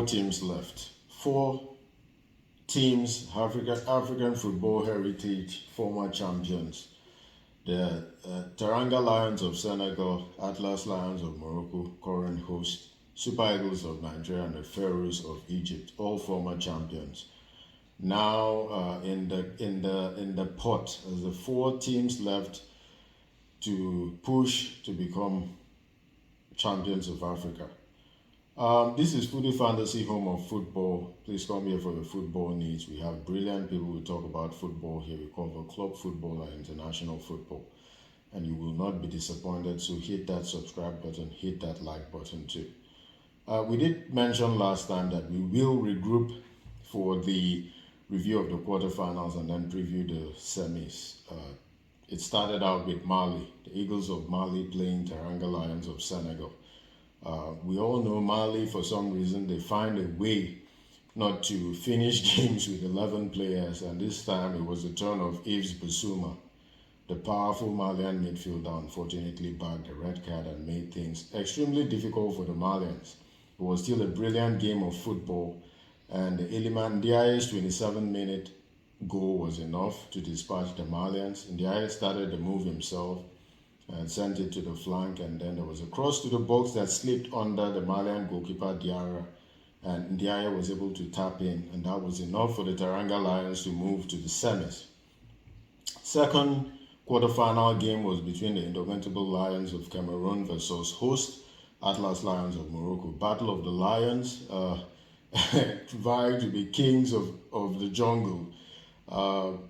teams left. Four teams, African football heritage, former champions. The Teranga Lions of Senegal, Atlas Lions of Morocco, current host, Super Eagles of Nigeria, and the Pharaohs of Egypt, all former champions. Now in the pot, as the four teams left to push to become champions of Africa. This is Foodie Fantasy, home of football. Please come here for your football needs. We have brilliant people who talk about football here. We cover club football and international football. And you will not be disappointed, so hit that subscribe button, hit that like button too. We did mention last time that we will regroup for the review of the quarterfinals and then preview the semis. It started out with Mali, the Eagles of Mali playing Teranga Lions of Senegal. We all know Mali, for some reason, they find a way not to finish games with 11 players, and this time it was the turn of Yves Bissouma. The powerful Malian midfielder unfortunately bagged a red card and made things extremely difficult for the Malians. It was still a brilliant game of football, and Iliman Ndiaye's 27-minute goal was enough to dispatch the Malians. Ndiaye started the move himself and sent it to the flank, and then there was a cross to the box that slipped under the Malian goalkeeper Diarra, and Ndiaye was able to tap in, and that was enough for the Teranga Lions to move to the semis. Second quarterfinal game was between the Indomitable Lions of Cameroon versus host Atlas Lions of Morocco. Battle of the Lions, vying to be kings of the jungle.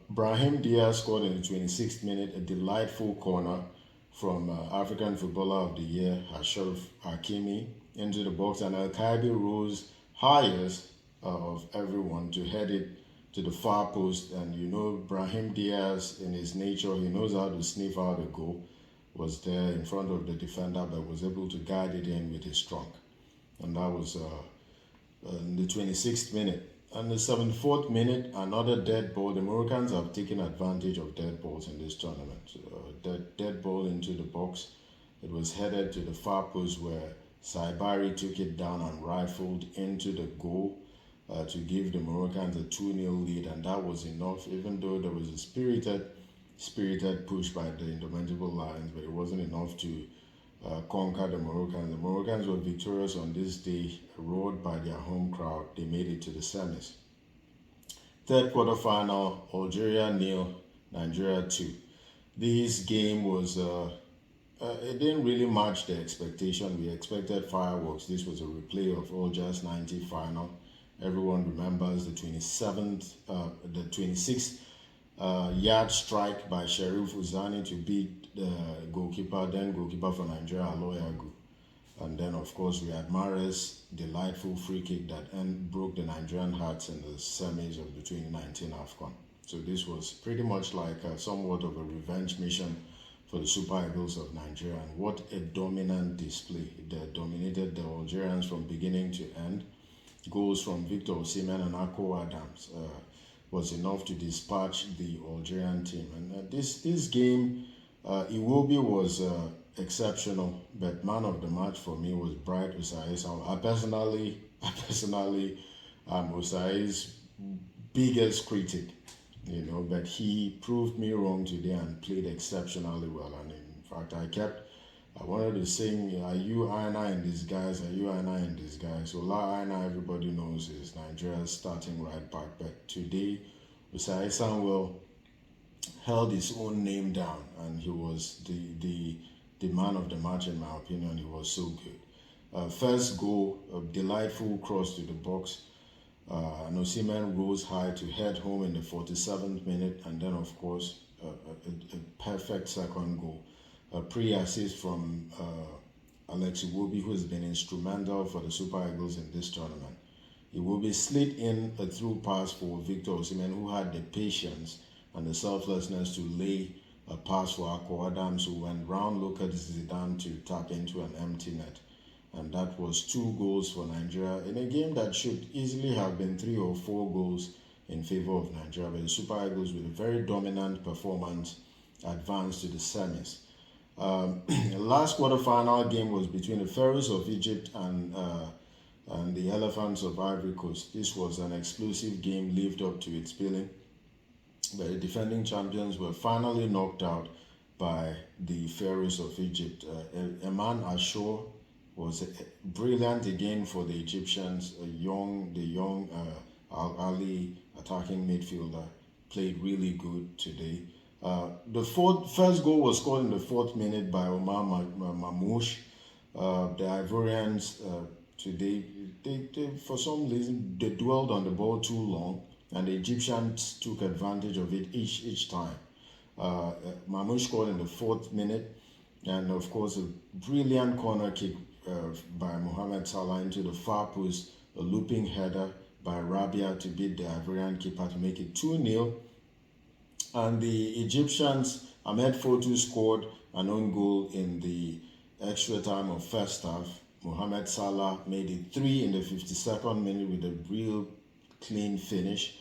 Brahim Diaz scored in the 26th minute a delightful corner from African Footballer of the Year, Ashraf Hakimi, into the box, and Al-Kaibi rose highest of everyone to head it to the far post. And you know, Brahim Diaz, in his nature, he knows how to sniff out a goal, was there in front of the defender but was able to guide it in with his trunk. And that was in the 26th minute. And the 74th minute, another dead ball. The Moroccans have taken advantage of dead balls in this tournament. Dead ball into the box. It was headed to the far post where Saibari took it down and rifled into the goal to give the Moroccans a 2-0 lead, and that was enough, even though there was a spirited push by the Indomitable Lions, but it wasn't enough to conquer the Moroccans. The Moroccans were victorious on this day, roared by their home crowd. They made it to the semis. Third quarterfinal, Algeria 0, Nigeria 2. This game was, it didn't really match the expectation. We expected fireworks. This was a replay of Algiers 90 final. Everyone remembers the 26th yard strike by Sherif Uzani to beat the then goalkeeper for Nigeria, Aloyagu. And then, of course, we had Mahrez's delightful free kick that broke the Nigerian hearts in the semis of the 2019 AFCON. So this was pretty much like somewhat of a revenge mission for the Super Eagles of Nigeria. And what a dominant display. They dominated the Algerians from beginning to end. Goals from Victor Osimhen and Akko Adams was enough to dispatch the Algerian team. And this game, Iwobi was exceptional, but man of the match for me was Bright Osai's. I personally am Osai's biggest critic, you know, but he proved me wrong today and played exceptionally well. And in fact, I wanted to sing, "Are you Aina in disguise? Are you Aina in disguise?" So La Aina, everybody knows, is Nigeria's starting right back. But today, Osai Samuel held his own name down, and he was the man of the match, in my opinion. He was so good. First goal, a delightful cross to the box. And Osimhen rose high to head home in the 47th minute, and then, of course, a perfect second goal. A pre-assist from Alex Iwobi, who has been instrumental for the Super Eagles in this tournament. Iwobi slid in a through pass for Victor Osimhen, who had the patience and the selflessness to lay a pass for Akko Adams, who went round look at Zidane to tap into an empty net. And that was 2 goals for Nigeria in a game that should easily have been 3 or 4 goals in favor of Nigeria. But the Super Eagles, with a very dominant performance, advanced to the semis. The last quarterfinal game was between the Pharaohs of Egypt and and the Elephants of Ivory Coast. This was an explosive game, lived up to its billing. The defending champions were finally knocked out by the Pharaohs of Egypt. Eman Ashur was brilliant again for the Egyptians. The young Al Ali attacking midfielder played really good today. The first goal was scored in the 4th minute by Omar Mamouche. The Ivorians today, they for some reason they dwelled on the ball too long, and the Egyptians took advantage of it each time. Mamouche scored in the 4th minute, and of course a brilliant corner kick by Mohamed Salah into the far post, a looping header by Rabia to beat the Ivorian keeper to make it 2-0. And the Egyptians, Ahmed Fotu scored an own goal in the extra time of first half. Mohamed Salah made it 3 in the 52nd minute with a real clean finish.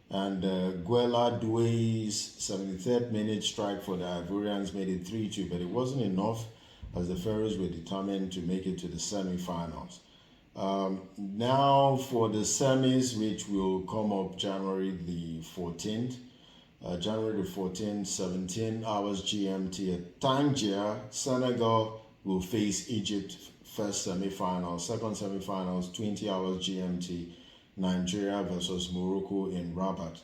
And Guela Doué's 73rd minute strike for the Ivorians made it 3-2, but it wasn't enough as the Pharaohs were determined to make it to the semi-finals. Now for the semis, which will come up January the 14th. January the 14th, 17 hours GMT at Tangier, Senegal will face Egypt first semi-final. Second semi-finals, 20 hours GMT, Nigeria versus Morocco in Rabat.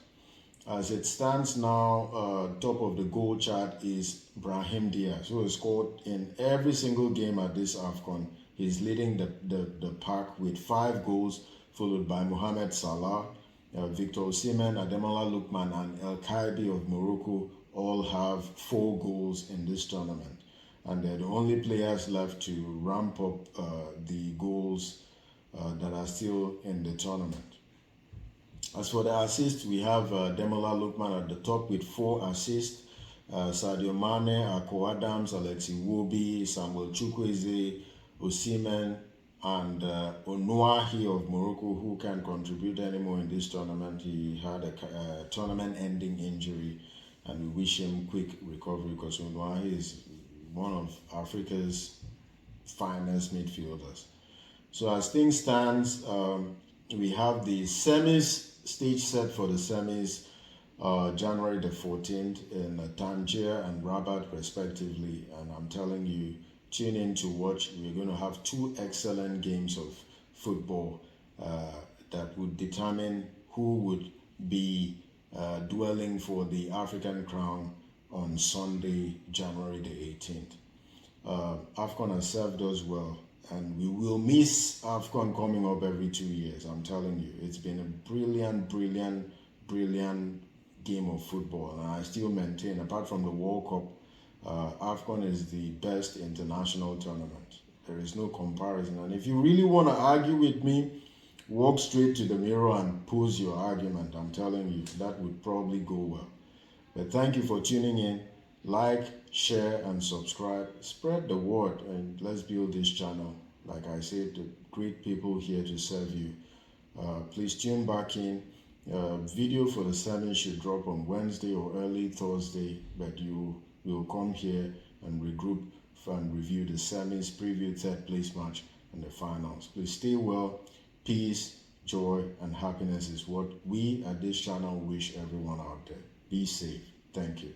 As it stands now, top of the goal chart is Brahim Diaz, who has scored in every single game at this AFCON. He's leading the pack with 5 goals, followed by Mohamed Salah, Victor Osimhen, Ademola Lookman, and El Kaibi of Morocco all have 4 goals in this tournament. And they're the only players left to ramp up the goals that are still in the tournament. As for the assists, we have Ademola Lookman at the top with 4 assists. Sadio Mane, Ako Adams, Alexi Wobi, Samuel Chukwueze, Osimhen, and Onuahi of Morocco, who can't contribute anymore in this tournament. He had a tournament-ending injury, and we wish him quick recovery because Onuahi is one of Africa's finest midfielders. So as things stands, we have the semis, stage set for the semis, January the 14th in Tangier and Rabat respectively, and I'm telling you, tune in to watch. We're going to have 2 excellent games of football that would determine who would be dueling for the African crown on Sunday, January the 18th. AFCON has served us well, and we will miss AFCON coming up every 2 years. I'm telling you, it's been a brilliant game of football, and I still maintain, apart from the World Cup, AFCON is the best international tournament. There is no comparison. And if you really want to argue with me, walk straight to the mirror and pose your argument. I'm telling you, that would probably go well. But thank you for tuning in. Like, share, and subscribe. Spread the word, and let's build this channel. Like I said, the great people here to serve you. Please tune back in. Video for the semi should drop on Wednesday or early Thursday, but you will come here and regroup and review the semis, preview 3rd place match and the finals. Please stay well. Peace, joy, and happiness is what we at this channel wish everyone out there. Be safe. Thank you.